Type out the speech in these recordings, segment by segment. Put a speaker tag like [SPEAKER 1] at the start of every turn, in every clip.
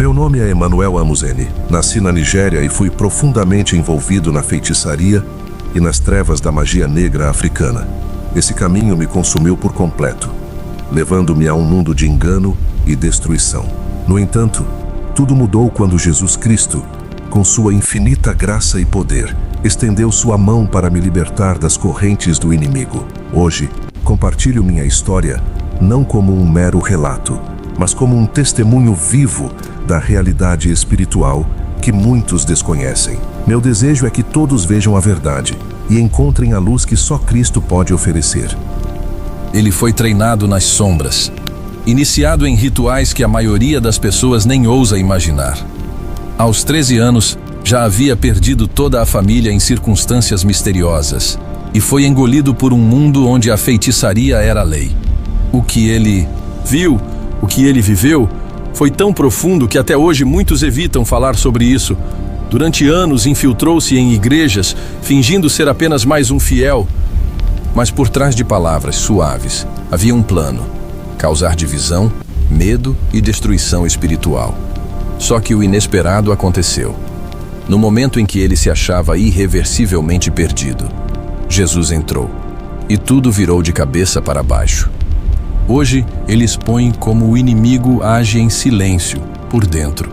[SPEAKER 1] Meu nome é Emanuel Amuzene. Nasci na Nigéria e fui profundamente envolvido na feitiçaria e nas trevas da magia negra africana. Esse caminho me consumiu por completo, levando-me a um mundo de engano e destruição. No entanto, tudo mudou quando Jesus Cristo, com sua infinita graça e poder, estendeu sua mão para me libertar das correntes do inimigo. Hoje, compartilho minha história não como um mero relato, mas como um testemunho vivo da realidade espiritual que muitos desconhecem. Meu desejo é que todos vejam a verdade e encontrem a luz que só Cristo pode oferecer.
[SPEAKER 2] Ele foi treinado nas sombras, iniciado em rituais que a maioria das pessoas nem ousa imaginar. Aos 13 anos, já havia perdido toda a família em circunstâncias misteriosas e foi engolido por um mundo onde a feitiçaria era a lei. O que ele viu, o que ele viveu, foi tão profundo que até hoje muitos evitam falar sobre isso. Durante anos infiltrou-se em igrejas, fingindo ser apenas mais um fiel. Mas por trás de palavras suaves, havia um plano: causar divisão, medo e destruição espiritual. Só que o inesperado aconteceu. No momento em que ele se achava irreversivelmente perdido, Jesus entrou, e tudo virou de cabeça para baixo. Hoje, ele expõe como o inimigo age em silêncio, por dentro,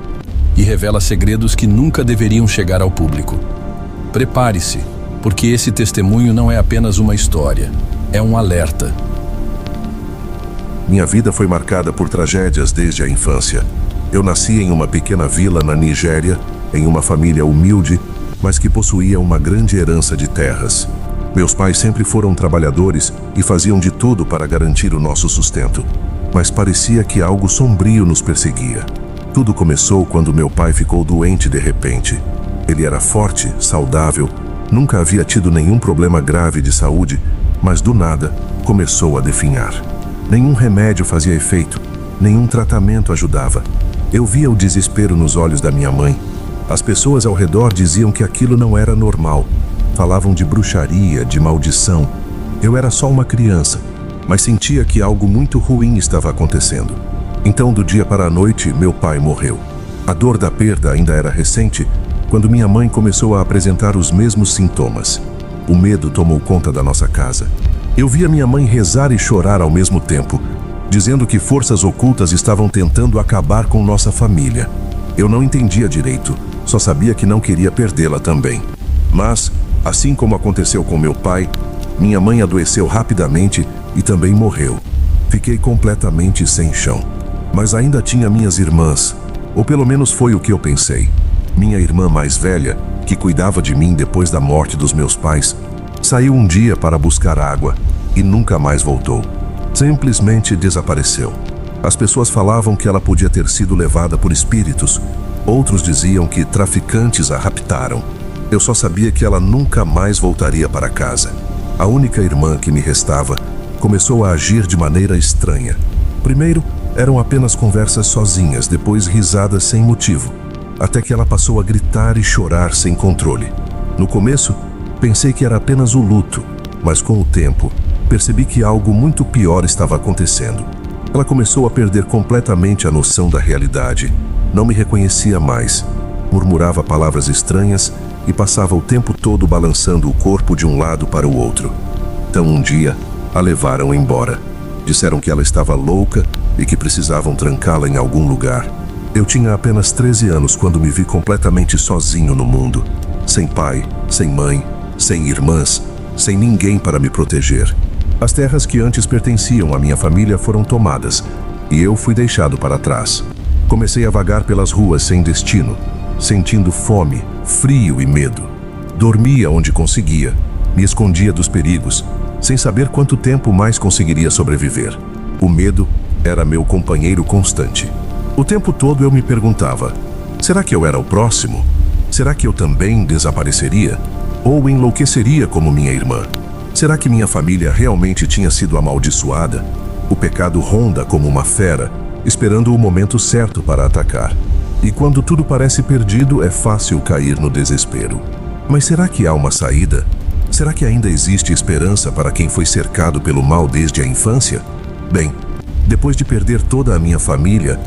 [SPEAKER 2] e revela segredos que nunca deveriam chegar ao público. Prepare-se, porque esse testemunho não é apenas uma história, é um alerta.
[SPEAKER 1] Minha vida foi marcada por tragédias desde a infância. Eu nasci em uma pequena vila na Nigéria, em uma família humilde, mas que possuía uma grande herança de terras. Meus pais sempre foram trabalhadores e faziam de tudo para garantir o nosso sustento. Mas parecia que algo sombrio nos perseguia. Tudo começou quando meu pai ficou doente de repente. Ele era forte, saudável, nunca havia tido nenhum problema grave de saúde, mas do nada começou a definhar. Nenhum remédio fazia efeito, nenhum tratamento ajudava. Eu via o desespero nos olhos da minha mãe. As pessoas ao redor diziam que aquilo não era normal. Falavam de bruxaria, de maldição. Eu era só uma criança, mas sentia que algo muito ruim estava acontecendo. Então, do dia para a noite, meu pai morreu. A dor da perda ainda era recente, quando minha mãe começou a apresentar os mesmos sintomas. O medo tomou conta da nossa casa. Eu via minha mãe rezar e chorar ao mesmo tempo, dizendo que forças ocultas estavam tentando acabar com nossa família. Eu não entendia direito, só sabia que não queria perdê-la também. Mas, assim como aconteceu com meu pai, minha mãe adoeceu rapidamente e também morreu. Fiquei completamente sem chão. Mas ainda tinha minhas irmãs, ou pelo menos foi o que eu pensei. Minha irmã mais velha, que cuidava de mim depois da morte dos meus pais, saiu um dia para buscar água e nunca mais voltou. Simplesmente desapareceu. As pessoas falavam que ela podia ter sido levada por espíritos. Outros diziam que traficantes a raptaram. Eu só sabia que ela nunca mais voltaria para casa. A única irmã que me restava começou a agir de maneira estranha. Primeiro, eram apenas conversas sozinhas, depois risadas sem motivo, até que ela passou a gritar e chorar sem controle. No começo, pensei que era apenas o luto, mas com o tempo, percebi que algo muito pior estava acontecendo. Ela começou a perder completamente a noção da realidade. Não me reconhecia mais. Murmurava palavras estranhas e passava o tempo todo balançando o corpo de um lado para o outro. Então um dia, a levaram embora. Disseram que ela estava louca e que precisavam trancá-la em algum lugar. Eu tinha apenas 13 anos quando me vi completamente sozinho no mundo. Sem pai, sem mãe, sem irmãs, sem ninguém para me proteger. As terras que antes pertenciam à minha família foram tomadas e eu fui deixado para trás. Comecei a vagar pelas ruas sem destino, sentindo fome, frio e medo. Dormia onde conseguia, me escondia dos perigos, sem saber quanto tempo mais conseguiria sobreviver. O medo era meu companheiro constante. O tempo todo eu me perguntava: será que eu era o próximo? Será que eu também desapareceria? Ou enlouqueceria como minha irmã? Será que minha família realmente tinha sido amaldiçoada? O pecado ronda como uma fera, esperando o momento certo para atacar. E quando tudo parece perdido, é fácil cair no desespero. Mas será que há uma saída? Será que ainda existe esperança para quem foi cercado pelo mal desde a infância? Bem, depois de perder toda a minha família,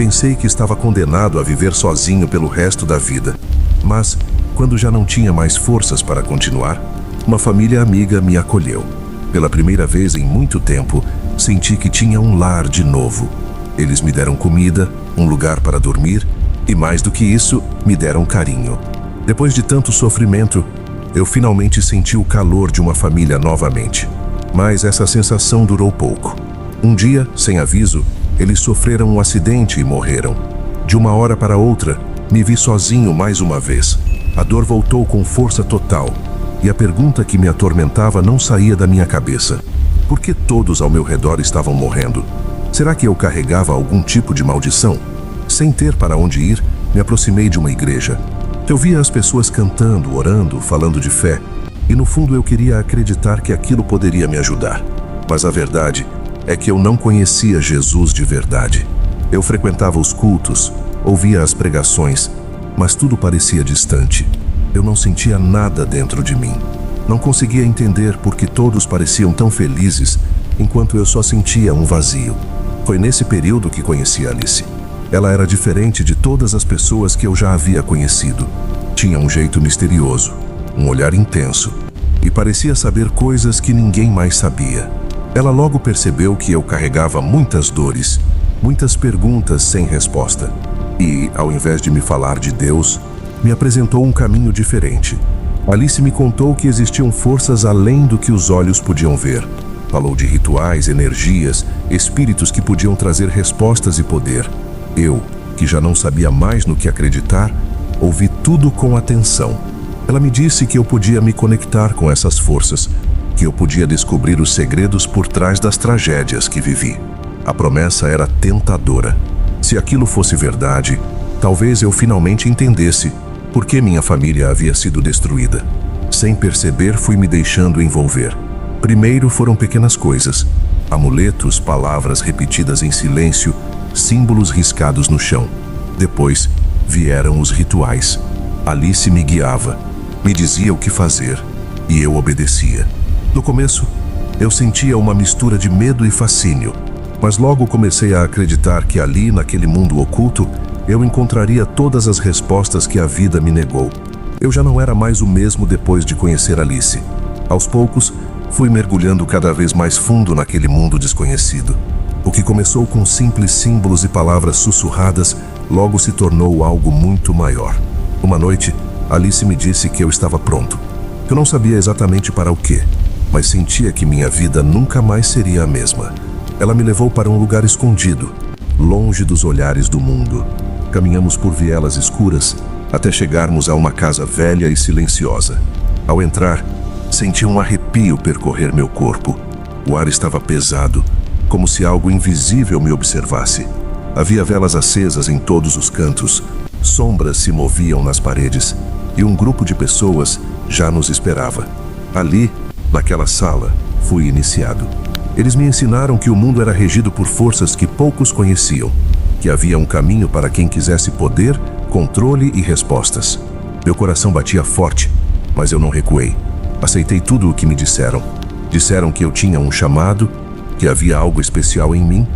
[SPEAKER 1] pensei que estava condenado a viver sozinho pelo resto da vida. Mas, quando já não tinha mais forças para continuar, uma família amiga me acolheu. Pela primeira vez em muito tempo, senti que tinha um lar de novo. Eles me deram comida, um lugar para dormir e, mais do que isso, me deram carinho. Depois de tanto sofrimento, eu finalmente senti o calor de uma família novamente. Mas essa sensação durou pouco. Um dia, sem aviso, eles sofreram um acidente e morreram. De uma hora para outra, me vi sozinho mais uma vez. A dor voltou com força total. E a pergunta que me atormentava não saía da minha cabeça. Por que todos ao meu redor estavam morrendo? Será que eu carregava algum tipo de maldição? Sem ter para onde ir, me aproximei de uma igreja. Eu via as pessoas cantando, orando, falando de fé. E no fundo eu queria acreditar que aquilo poderia me ajudar. Mas a verdade é que eu não conhecia Jesus de verdade. Eu frequentava os cultos, ouvia as pregações, mas tudo parecia distante. Eu não sentia nada dentro de mim. Não conseguia entender por que todos pareciam tão felizes, enquanto eu só sentia um vazio. Foi nesse período que conheci Alice. Ela era diferente de todas as pessoas que eu já havia conhecido. Tinha um jeito misterioso, um olhar intenso, e parecia saber coisas que ninguém mais sabia. Ela logo percebeu que eu carregava muitas dores, muitas perguntas sem resposta. E, ao invés de me falar de Deus, me apresentou um caminho diferente. Alice me contou que existiam forças além do que os olhos podiam ver. Falou de rituais, energias, espíritos que podiam trazer respostas e poder. Eu, que já não sabia mais no que acreditar, ouvi tudo com atenção. Ela me disse que eu podia me conectar com essas forças, que eu podia descobrir os segredos por trás das tragédias que vivi. A promessa era tentadora. Se aquilo fosse verdade, talvez eu finalmente entendesse por que minha família havia sido destruída. Sem perceber, fui me deixando envolver. Primeiro foram pequenas coisas: amuletos, palavras repetidas em silêncio, símbolos riscados no chão. Depois vieram os rituais. Alice me guiava, me dizia o que fazer, e eu obedecia. No começo, eu sentia uma mistura de medo e fascínio, mas logo comecei a acreditar que ali, naquele mundo oculto, eu encontraria todas as respostas que a vida me negou. Eu já não era mais o mesmo depois de conhecer Alice. Aos poucos, fui mergulhando cada vez mais fundo naquele mundo desconhecido. O que começou com simples símbolos e palavras sussurradas, logo se tornou algo muito maior. Uma noite, Alice me disse que eu estava pronto. Eu não sabia exatamente para o quê, mas sentia que minha vida nunca mais seria a mesma. Ela me levou para um lugar escondido, longe dos olhares do mundo. Caminhamos por vielas escuras até chegarmos a uma casa velha e silenciosa. Ao entrar, senti um arrepio percorrer meu corpo. O ar estava pesado, como se algo invisível me observasse. Havia velas acesas em todos os cantos, sombras se moviam nas paredes e um grupo de pessoas já nos esperava. Ali, naquela sala, fui iniciado. Eles me ensinaram que o mundo era regido por forças que poucos conheciam, que havia um caminho para quem quisesse poder, controle e respostas. Meu coração batia forte, mas eu não recuei. Aceitei tudo o que me disseram. Disseram que eu tinha um chamado, que havia algo especial em mim,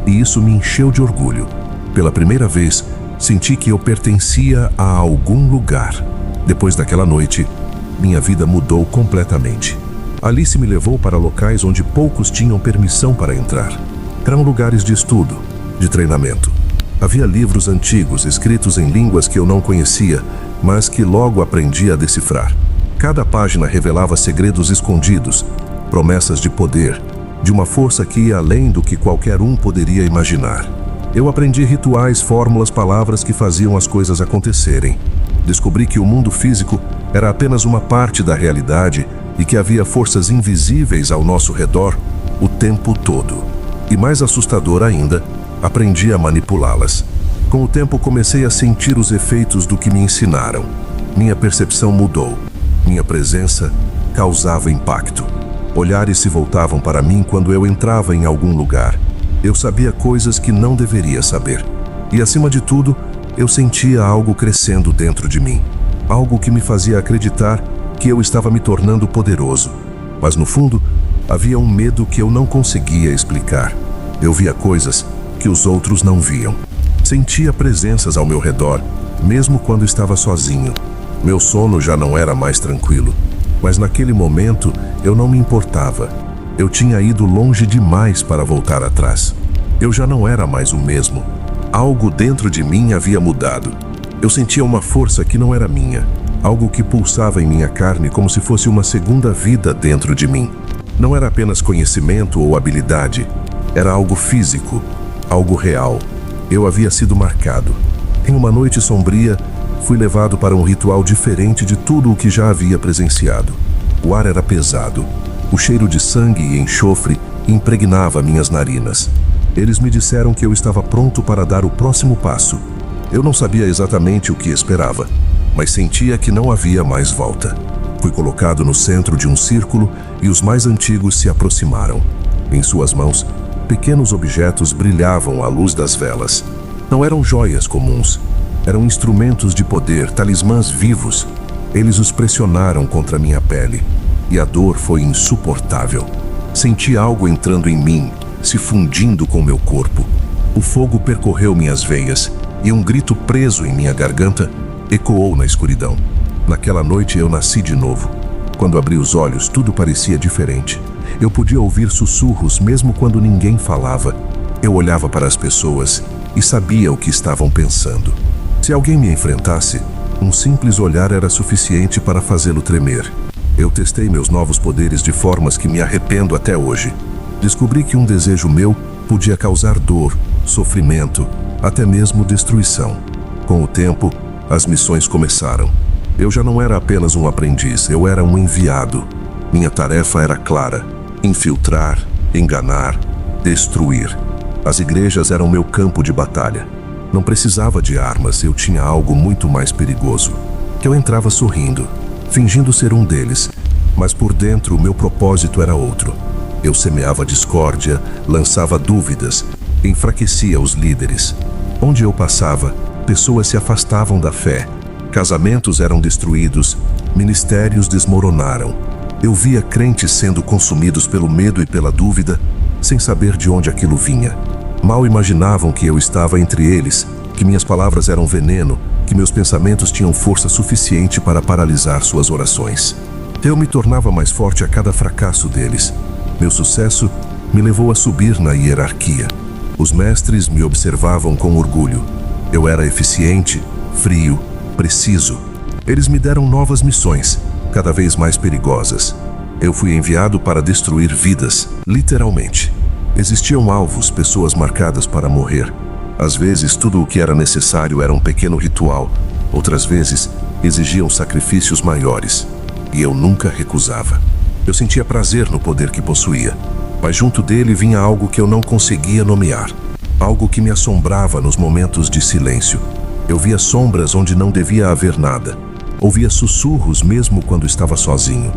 [SPEAKER 1] e isso me encheu de orgulho. Pela primeira vez, senti que eu pertencia a algum lugar. Depois daquela noite, minha vida mudou completamente. Alice me levou para locais onde poucos tinham permissão para entrar. Eram lugares de estudo, de treinamento. Havia livros antigos escritos em línguas que eu não conhecia, mas que logo aprendi a decifrar. Cada página revelava segredos escondidos, promessas de poder, de uma força que ia além do que qualquer um poderia imaginar. Eu aprendi rituais, fórmulas, palavras que faziam as coisas acontecerem. Descobri que o mundo físico era apenas uma parte da realidade e que havia forças invisíveis ao nosso redor o tempo todo. E mais assustador ainda, aprendi a manipulá-las. Com o tempo comecei a sentir os efeitos do que me ensinaram. Minha percepção mudou. Minha presença causava impacto. Olhares se voltavam para mim quando eu entrava em algum lugar. Eu sabia coisas que não deveria saber. E acima de tudo, eu sentia algo crescendo dentro de mim. Algo que me fazia acreditar que eu estava me tornando poderoso. Mas no fundo, havia um medo que eu não conseguia explicar. Eu via coisas que os outros não viam. Sentia presenças ao meu redor, mesmo quando estava sozinho. Meu sono já não era mais tranquilo, mas naquele momento eu não me importava. Eu tinha ido longe demais para voltar atrás. Eu já não era mais o mesmo. Algo dentro de mim havia mudado. Eu sentia uma força que não era minha, algo que pulsava em minha carne como se fosse uma segunda vida dentro de mim. Não era apenas conhecimento ou habilidade, era algo físico, algo real. Eu havia sido marcado. Em uma noite sombria, fui levado para um ritual diferente de tudo o que já havia presenciado. O ar era pesado. O cheiro de sangue e enxofre impregnava minhas narinas. Eles me disseram que eu estava pronto para dar o próximo passo. Eu não sabia exatamente o que esperava, mas sentia que não havia mais volta. Fui colocado no centro de um círculo e os mais antigos se aproximaram. Em suas mãos, pequenos objetos brilhavam à luz das velas. Não eram joias comuns, eram instrumentos de poder, talismãs vivos. Eles os pressionaram contra minha pele, e a dor foi insuportável. Senti algo entrando em mim, se fundindo com meu corpo. O fogo percorreu minhas veias, e um grito preso em minha garganta ecoou na escuridão. Naquela noite eu nasci de novo. Quando abri os olhos, tudo parecia diferente. Eu podia ouvir sussurros mesmo quando ninguém falava. Eu olhava para as pessoas e sabia o que estavam pensando. Se alguém me enfrentasse, um simples olhar era suficiente para fazê-lo tremer. Eu testei meus novos poderes de formas que me arrependo até hoje. Descobri que um desejo meu podia causar dor, sofrimento, até mesmo destruição. Com o tempo, as missões começaram. Eu já não era apenas um aprendiz, eu era um enviado. Minha tarefa era clara: infiltrar, enganar, destruir. As igrejas eram meu campo de batalha. Não precisava de armas, eu tinha algo muito mais perigoso. Eu entrava sorrindo, fingindo ser um deles, mas por dentro o meu propósito era outro. Eu semeava discórdia, lançava dúvidas, enfraquecia os líderes. Onde eu passava, pessoas se afastavam da fé. Casamentos eram destruídos, ministérios desmoronaram. Eu via crentes sendo consumidos pelo medo e pela dúvida, sem saber de onde aquilo vinha. Mal imaginavam que eu estava entre eles, que minhas palavras eram veneno, que meus pensamentos tinham força suficiente para paralisar suas orações. Eu me tornava mais forte a cada fracasso deles. Meu sucesso me levou a subir na hierarquia. Os mestres me observavam com orgulho. Eu era eficiente, frio, preciso. Eles me deram novas missões, cada vez mais perigosas. Eu fui enviado para destruir vidas, literalmente. Existiam alvos, pessoas marcadas para morrer. Às vezes, tudo o que era necessário era um pequeno ritual. Outras vezes, exigiam sacrifícios maiores. E eu nunca recusava. Eu sentia prazer no poder que possuía, mas junto dele vinha algo que eu não conseguia nomear. Algo que me assombrava nos momentos de silêncio. Eu via sombras onde não devia haver nada. Ouvia sussurros mesmo quando estava sozinho.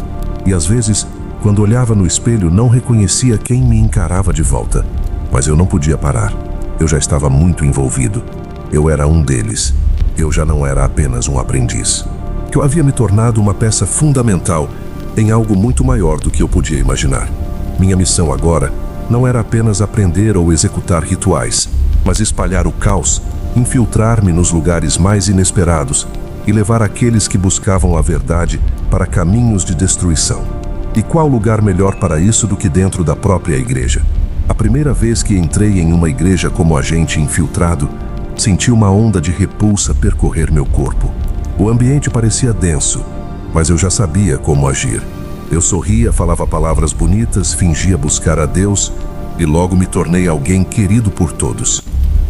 [SPEAKER 1] E às vezes, quando olhava no espelho, não reconhecia quem me encarava de volta. Mas eu não podia parar. Eu já estava muito envolvido. Eu era um deles. Eu já não era apenas um aprendiz. Eu havia me tornado uma peça fundamental em algo muito maior do que eu podia imaginar. Minha missão agora não era apenas aprender ou executar rituais, mas espalhar o caos, infiltrar-me nos lugares mais inesperados e levar aqueles que buscavam a verdade para caminhos de destruição. E qual lugar melhor para isso do que dentro da própria igreja? A primeira vez que entrei em uma igreja como agente infiltrado, senti uma onda de repulsa percorrer meu corpo. O ambiente parecia denso, mas eu já sabia como agir. Eu sorria, falava palavras bonitas, fingia buscar a Deus e logo me tornei alguém querido por todos.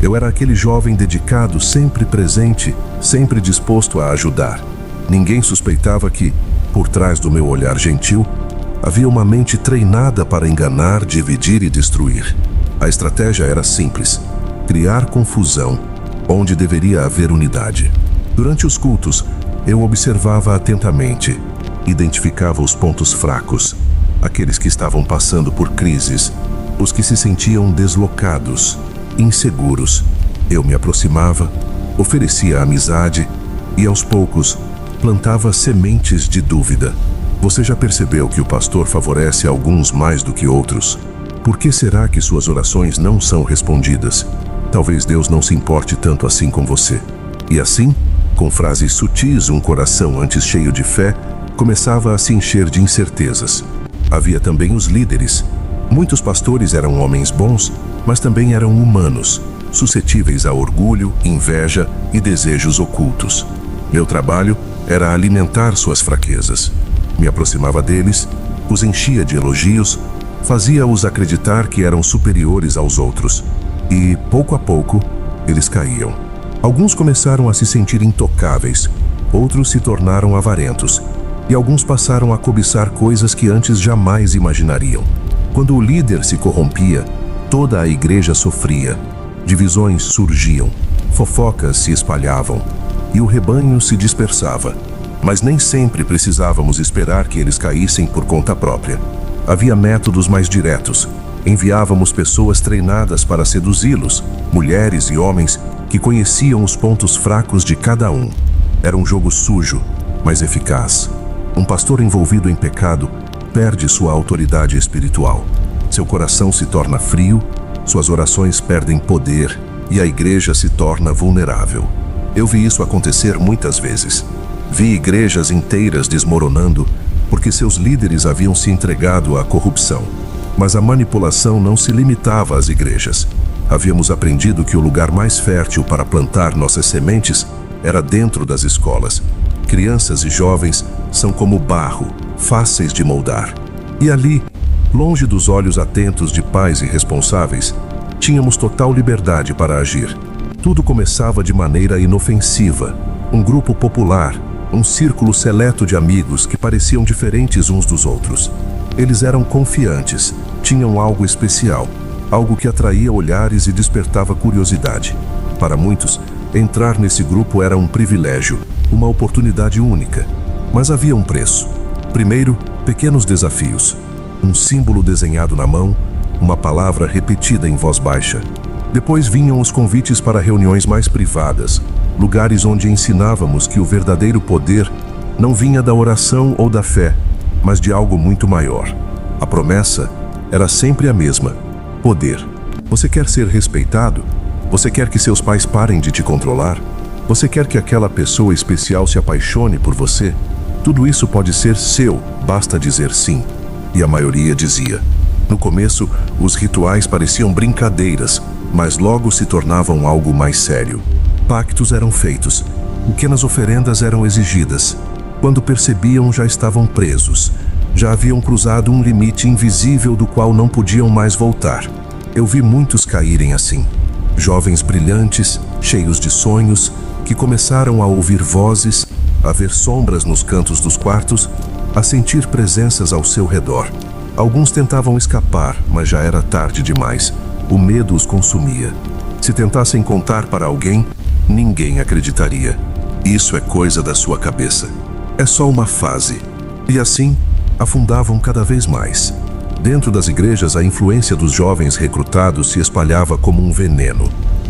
[SPEAKER 1] Eu era aquele jovem dedicado, sempre presente, sempre disposto a ajudar. Ninguém suspeitava que, por trás do meu olhar gentil, havia uma mente treinada para enganar, dividir e destruir. A estratégia era simples: criar confusão onde deveria haver unidade. Durante os cultos, eu observava atentamente, identificava os pontos fracos, aqueles que estavam passando por crises, os que se sentiam deslocados, inseguros. Eu me aproximava, oferecia amizade e, aos poucos, plantava sementes de dúvida. Você já percebeu que o pastor favorece alguns mais do que outros? Por que será que suas orações não são respondidas? Talvez Deus não se importe tanto assim com você. E assim, com frases sutis, um coração antes cheio de fé começava a se encher de incertezas. Havia também os líderes. Muitos pastores eram homens bons, mas também eram humanos, suscetíveis a orgulho, inveja e desejos ocultos. Meu trabalho era alimentar suas fraquezas. Me aproximava deles, os enchia de elogios, fazia-os acreditar que eram superiores aos outros. E, pouco a pouco, eles caíam. Alguns começaram a se sentir intocáveis, outros se tornaram avarentos, e alguns passaram a cobiçar coisas que antes jamais imaginariam. Quando o líder se corrompia, toda a igreja sofria. Divisões surgiam, fofocas se espalhavam, e o rebanho se dispersava. Mas nem sempre precisávamos esperar que eles caíssem por conta própria. Havia métodos mais diretos. Enviávamos pessoas treinadas para seduzi-los, mulheres e homens que conheciam os pontos fracos de cada um. Era um jogo sujo, mas eficaz. Um pastor envolvido em pecado perde sua autoridade espiritual. Seu coração se torna frio, suas orações perdem poder e a igreja se torna vulnerável. Eu vi isso acontecer muitas vezes. Vi igrejas inteiras desmoronando porque seus líderes haviam se entregado à corrupção. Mas a manipulação não se limitava às igrejas. Havíamos aprendido que o lugar mais fértil para plantar nossas sementes era dentro das escolas. Crianças e jovens são como barro, fáceis de moldar. E ali, longe dos olhos atentos de pais irresponsáveis, tínhamos total liberdade para agir. Tudo começava de maneira inofensiva. Um grupo popular, um círculo seleto de amigos que pareciam diferentes uns dos outros. Eles eram confiantes, tinham algo especial, algo que atraía olhares e despertava curiosidade. Para muitos, entrar nesse grupo era um privilégio, uma oportunidade única. Mas havia um preço. Primeiro, pequenos desafios. Um símbolo desenhado na mão, uma palavra repetida em voz baixa. Depois vinham os convites para reuniões mais privadas, lugares onde ensinávamos que o verdadeiro poder não vinha da oração ou da fé, mas de algo muito maior. A promessa era sempre a mesma: poder. Você quer ser respeitado? Você quer que seus pais parem de te controlar? Você quer que aquela pessoa especial se apaixone por você? Tudo isso pode ser seu, basta dizer sim. E a maioria dizia. No começo, os rituais pareciam brincadeiras, mas logo se tornavam algo mais sério. Pactos eram feitos, pequenas oferendas eram exigidas. Quando percebiam, já estavam presos. Já haviam cruzado um limite invisível do qual não podiam mais voltar. Eu vi muitos caírem assim. Jovens brilhantes, cheios de sonhos, que começaram a ouvir vozes, a ver sombras nos cantos dos quartos, a sentir presenças ao seu redor. Alguns tentavam escapar, mas já era tarde demais. O medo os consumia. Se tentassem contar para alguém, ninguém acreditaria. Isso é coisa da sua cabeça. É só uma fase. E assim, afundavam cada vez mais. Dentro das igrejas, a influência dos jovens recrutados se espalhava como um veneno.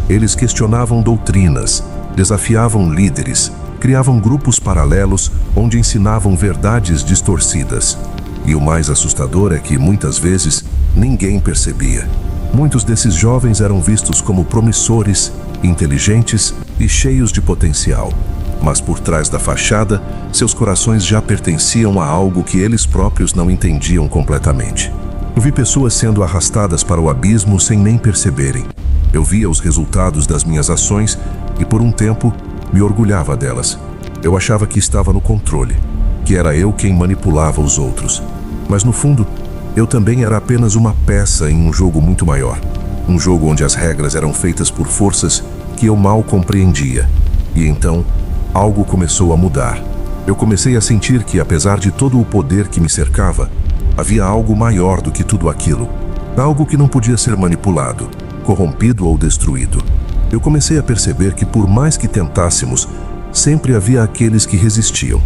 [SPEAKER 1] Eles questionavam doutrinas, desafiavam líderes, criavam grupos paralelos onde ensinavam verdades distorcidas. E o mais assustador é que, muitas vezes, ninguém percebia. Muitos desses jovens eram vistos como promissores, inteligentes e cheios de potencial. Mas por trás da fachada, seus corações já pertenciam a algo que eles próprios não entendiam completamente. Eu vi pessoas sendo arrastadas para o abismo sem nem perceberem. Eu via os resultados das minhas ações e, por um tempo, me orgulhava delas. Eu achava que estava no controle, que era eu quem manipulava os outros. Mas, no fundo, eu também era apenas uma peça em um jogo muito maior. Um jogo onde as regras eram feitas por forças que eu mal compreendia. E então, algo começou a mudar. Eu comecei a sentir que, apesar de todo o poder que me cercava, havia algo maior do que tudo aquilo. Algo que não podia ser manipulado, corrompido ou destruído. Eu comecei a perceber que, por mais que tentássemos, sempre havia aqueles que resistiam.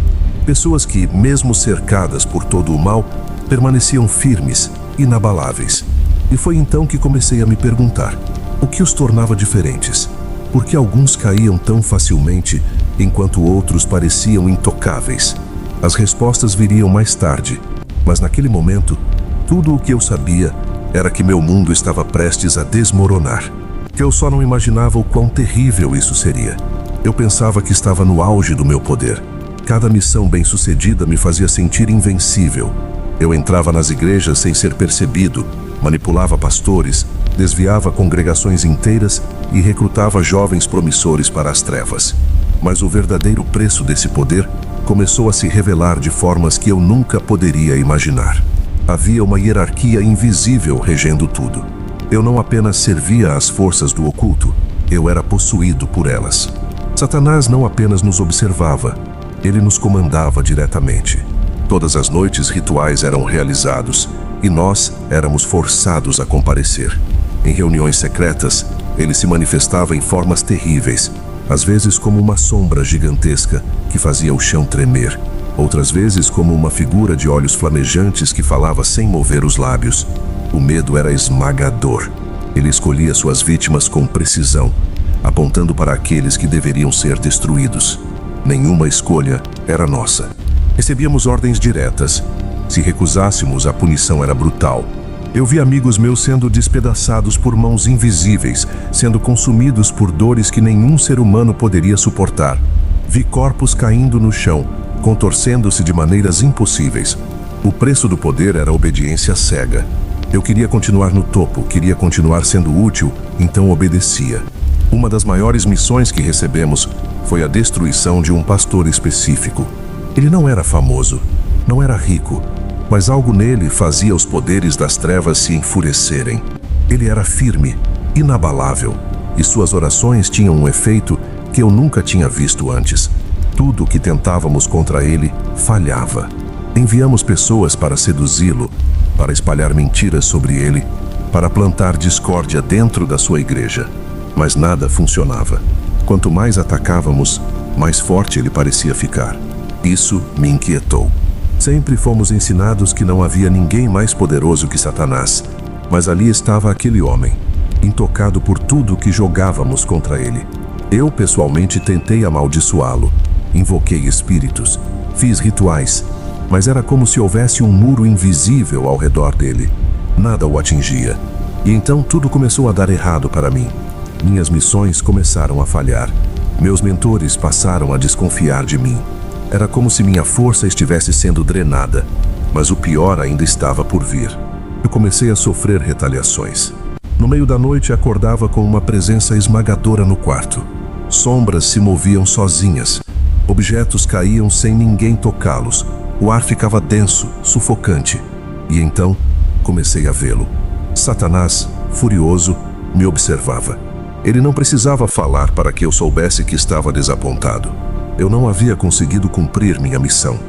[SPEAKER 1] Pessoas que, mesmo cercadas por todo o mal, permaneciam firmes, inabaláveis. E foi então que comecei a me perguntar: o que os tornava diferentes? Por que alguns caíam tão facilmente, enquanto outros pareciam intocáveis? As respostas viriam mais tarde, mas naquele momento, tudo o que eu sabia era que meu mundo estava prestes a desmoronar. Eu só não imaginava o quão terrível isso seria. Eu pensava que estava no auge do meu poder. Cada missão bem-sucedida me fazia sentir invencível. Eu entrava nas igrejas sem ser percebido, manipulava pastores, desviava congregações inteiras e recrutava jovens promissores para as trevas. Mas o verdadeiro preço desse poder começou a se revelar de formas que eu nunca poderia imaginar. Havia uma hierarquia invisível regendo tudo. Eu não apenas servia às forças do oculto, eu era possuído por elas. Satanás não apenas nos observava, ele nos comandava diretamente. Todas as noites rituais eram realizados e nós éramos forçados a comparecer. Em reuniões secretas, ele se manifestava em formas terríveis, às vezes como uma sombra gigantesca que fazia o chão tremer, outras vezes como uma figura de olhos flamejantes que falava sem mover os lábios. O medo era esmagador. Ele escolhia suas vítimas com precisão, apontando para aqueles que deveriam ser destruídos. Nenhuma escolha era nossa. Recebíamos ordens diretas. Se recusássemos, a punição era brutal. Eu vi amigos meus sendo despedaçados por mãos invisíveis, sendo consumidos por dores que nenhum ser humano poderia suportar. Vi corpos caindo no chão, contorcendo-se de maneiras impossíveis. O preço do poder era a obediência cega. Eu queria continuar no topo, queria continuar sendo útil, então obedecia. Uma das maiores missões que recebemos foi a destruição de um pastor específico. Ele não era famoso, não era rico, mas algo nele fazia os poderes das trevas se enfurecerem. Ele era firme, inabalável, e suas orações tinham um efeito que eu nunca tinha visto antes. Tudo o que tentávamos contra ele falhava. Enviamos pessoas para seduzi-lo, para espalhar mentiras sobre ele, para plantar discórdia dentro da sua igreja. Mas nada funcionava. Quanto mais atacávamos, mais forte ele parecia ficar. Isso me inquietou. Sempre fomos ensinados que não havia ninguém mais poderoso que Satanás, mas ali estava aquele homem, intocado por tudo que jogávamos contra ele. Eu pessoalmente tentei amaldiçoá-lo, invoquei espíritos, fiz rituais, mas era como se houvesse um muro invisível ao redor dele. Nada o atingia. E então tudo começou a dar errado para mim. Minhas missões começaram a falhar. Meus mentores passaram a desconfiar de mim. Era como se minha força estivesse sendo drenada, mas o pior ainda estava por vir. Eu comecei a sofrer retaliações. No meio da noite acordava com uma presença esmagadora no quarto. Sombras se moviam sozinhas. Objetos caíam sem ninguém tocá-los. O ar ficava denso, sufocante. E então comecei a vê-lo. Satanás, furioso, me observava. Ele não precisava falar para que eu soubesse que estava desapontado. Eu não havia conseguido cumprir minha missão.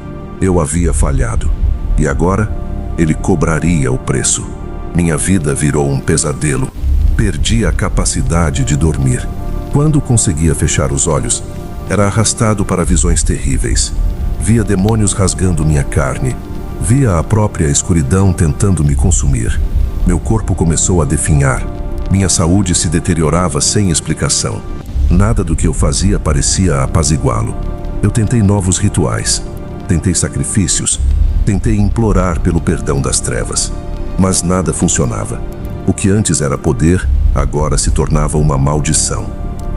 [SPEAKER 1] Eu havia falhado. E agora, ele cobraria o preço. Minha vida virou um pesadelo. Perdi a capacidade de dormir. Quando conseguia fechar os olhos, era arrastado para visões terríveis. Via demônios rasgando minha carne. Via a própria escuridão tentando me consumir. Meu corpo começou a definhar. Minha saúde se deteriorava sem explicação. Nada do que eu fazia parecia apaziguá-lo. Eu tentei novos rituais, tentei sacrifícios, tentei implorar pelo perdão das trevas. Mas nada funcionava. O que antes era poder, agora se tornava uma maldição.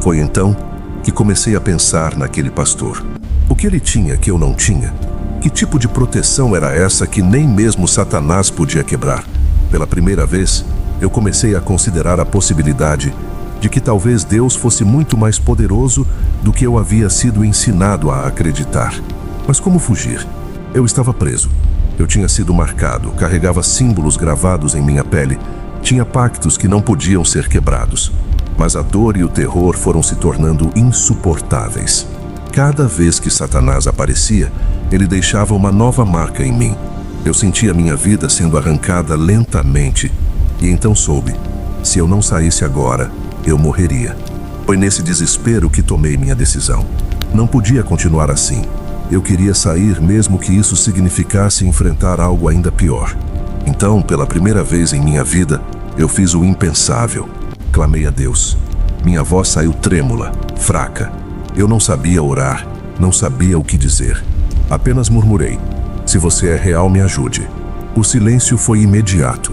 [SPEAKER 1] Foi então que comecei a pensar naquele pastor. O que ele tinha que eu não tinha? Que tipo de proteção era essa que nem mesmo Satanás podia quebrar? Pela primeira vez, eu comecei a considerar a possibilidade de que talvez Deus fosse muito mais poderoso do que eu havia sido ensinado a acreditar. Mas como fugir? Eu estava preso. Eu tinha sido marcado, carregava símbolos gravados em minha pele, tinha pactos que não podiam ser quebrados. Mas a dor e o terror foram se tornando insuportáveis. Cada vez que Satanás aparecia, ele deixava uma nova marca em mim. Eu sentia minha vida sendo arrancada lentamente. E então soube, se eu não saísse agora, eu morreria. Foi nesse desespero que tomei minha decisão. Não podia continuar assim. Eu queria sair mesmo que isso significasse enfrentar algo ainda pior. Então, pela primeira vez em minha vida, eu fiz o impensável. Clamei a Deus. Minha voz saiu trêmula, fraca. Eu não sabia orar, não sabia o que dizer. Apenas murmurei: se você é real, me ajude. O silêncio foi imediato.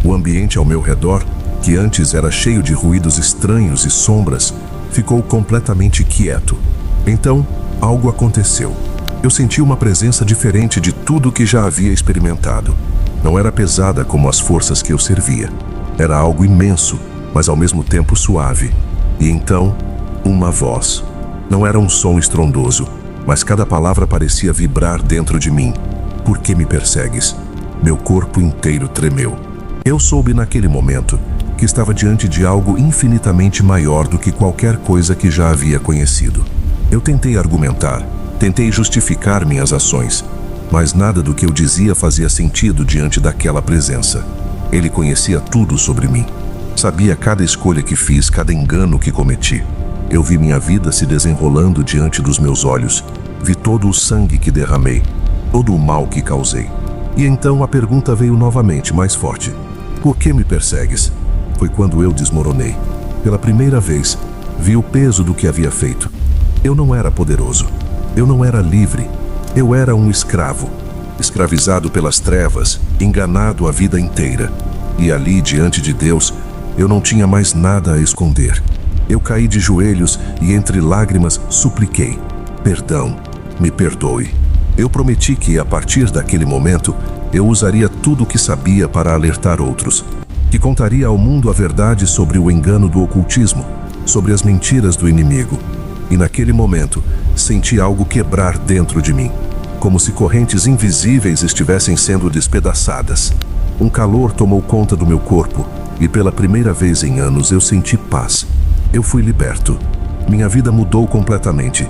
[SPEAKER 1] O ambiente ao meu redor que antes era cheio de ruídos estranhos e sombras, ficou completamente quieto. Então, algo aconteceu. Eu senti uma presença diferente de tudo que já havia experimentado. Não era pesada como as forças que eu servia. Era algo imenso, mas ao mesmo tempo suave. E então, uma voz. Não era um som estrondoso, mas cada palavra parecia vibrar dentro de mim. Por que me persegues? Meu corpo inteiro tremeu. Eu soube naquele momento que estava diante de algo infinitamente maior do que qualquer coisa que já havia conhecido. Eu tentei argumentar, tentei justificar minhas ações, mas nada do que eu dizia fazia sentido diante daquela presença. Ele conhecia tudo sobre mim. Sabia cada escolha que fiz, cada engano que cometi. Eu vi minha vida se desenrolando diante dos meus olhos. Vi todo o sangue que derramei, todo o mal que causei. E então a pergunta veio novamente, mais forte. Por que me persegues? Foi quando eu desmoronei. Pela primeira vez, vi o peso do que havia feito. Eu não era poderoso. Eu não era livre. Eu era um escravo. Escravizado pelas trevas, enganado a vida inteira. E ali, diante de Deus, eu não tinha mais nada a esconder. Eu caí de joelhos e entre lágrimas supliquei. Perdão, me perdoe. Eu prometi que, a partir daquele momento, eu usaria tudo o que sabia para alertar outros. Que contaria ao mundo a verdade sobre o engano do ocultismo, sobre as mentiras do inimigo. E naquele momento, senti algo quebrar dentro de mim, como se correntes invisíveis estivessem sendo despedaçadas. Um calor tomou conta do meu corpo e pela primeira vez em anos eu senti paz. Eu fui liberto. Minha vida mudou completamente.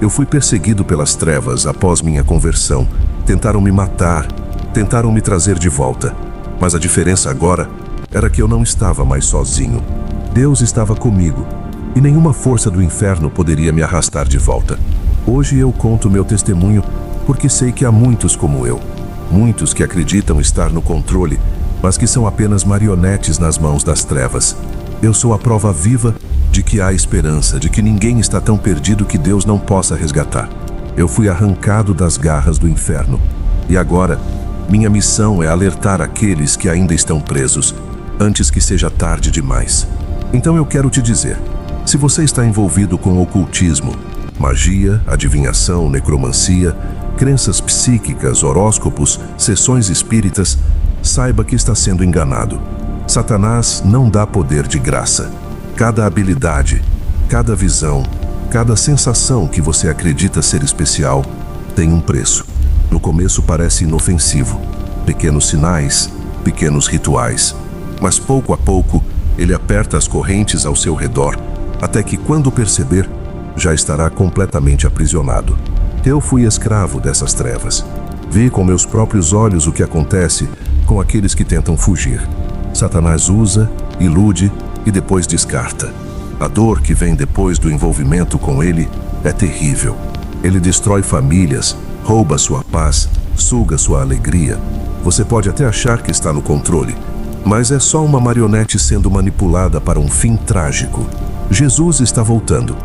[SPEAKER 1] Eu fui perseguido pelas trevas após minha conversão. Tentaram me matar, tentaram me trazer de volta. Mas a diferença agora era que eu não estava mais sozinho. Deus estava comigo e nenhuma força do inferno poderia me arrastar de volta. Hoje eu conto meu testemunho porque sei que há muitos como eu. Muitos que acreditam estar no controle, mas que são apenas marionetes nas mãos das trevas. Eu sou a prova viva de que há esperança, de que ninguém está tão perdido que Deus não possa resgatar. Eu fui arrancado das garras do inferno. E agora, minha missão é alertar aqueles que ainda estão presos, antes que seja tarde demais. Então eu quero te dizer, se você está envolvido com ocultismo, magia, adivinhação, necromancia, crenças psíquicas, horóscopos, sessões espíritas, saiba que está sendo enganado. Satanás não dá poder de graça. Cada habilidade, cada visão, cada sensação que você acredita ser especial tem um preço. No começo parece inofensivo. Pequenos sinais, pequenos rituais. Mas pouco a pouco, ele aperta as correntes ao seu redor, até que quando perceber, já estará completamente aprisionado. Eu fui escravo dessas trevas. Vi com meus próprios olhos o que acontece com aqueles que tentam fugir. Satanás usa, ilude e depois descarta. A dor que vem depois do envolvimento com ele é terrível. Ele destrói famílias, rouba sua paz, suga sua alegria. Você pode até achar que está no controle, mas é só uma marionete sendo manipulada para um fim trágico. Jesus está voltando,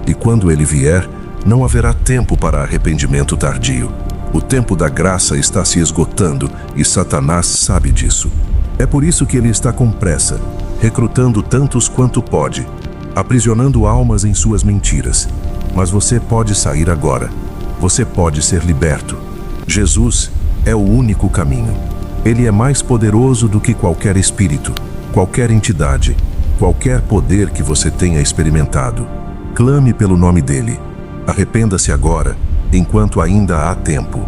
[SPEAKER 1] e quando ele vier, não haverá tempo para arrependimento tardio. O tempo da graça está se esgotando e Satanás sabe disso. É por isso que ele está com pressa, recrutando tantos quanto pode, aprisionando almas em suas mentiras. Mas você pode sair agora. Você pode ser liberto. Jesus é o único caminho. Ele é mais poderoso do que qualquer espírito, qualquer entidade, qualquer poder que você tenha experimentado. Clame pelo nome dele. Arrependa-se agora, enquanto ainda há tempo,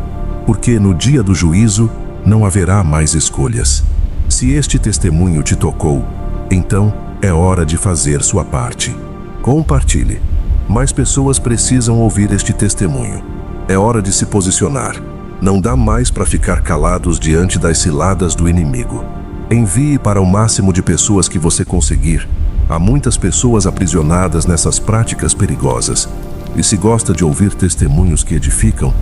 [SPEAKER 1] porque no dia do juízo não haverá mais escolhas. Se este testemunho te tocou, então é hora de fazer sua parte. Compartilhe. Mais pessoas precisam ouvir este testemunho. É hora de se posicionar. Não dá mais para ficar calados diante das ciladas do inimigo. Envie para o máximo de pessoas que você conseguir. Há muitas pessoas aprisionadas nessas práticas perigosas. E se gosta de ouvir testemunhos que edificam,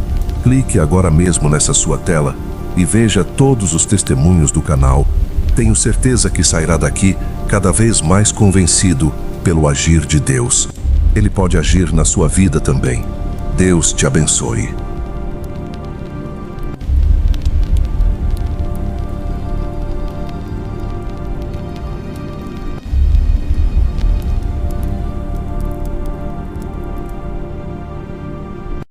[SPEAKER 1] clique agora mesmo nessa sua tela e veja todos os testemunhos do canal. Tenho certeza que sairá daqui cada vez mais convencido pelo agir de Deus. Ele pode agir na sua vida também. Deus te abençoe.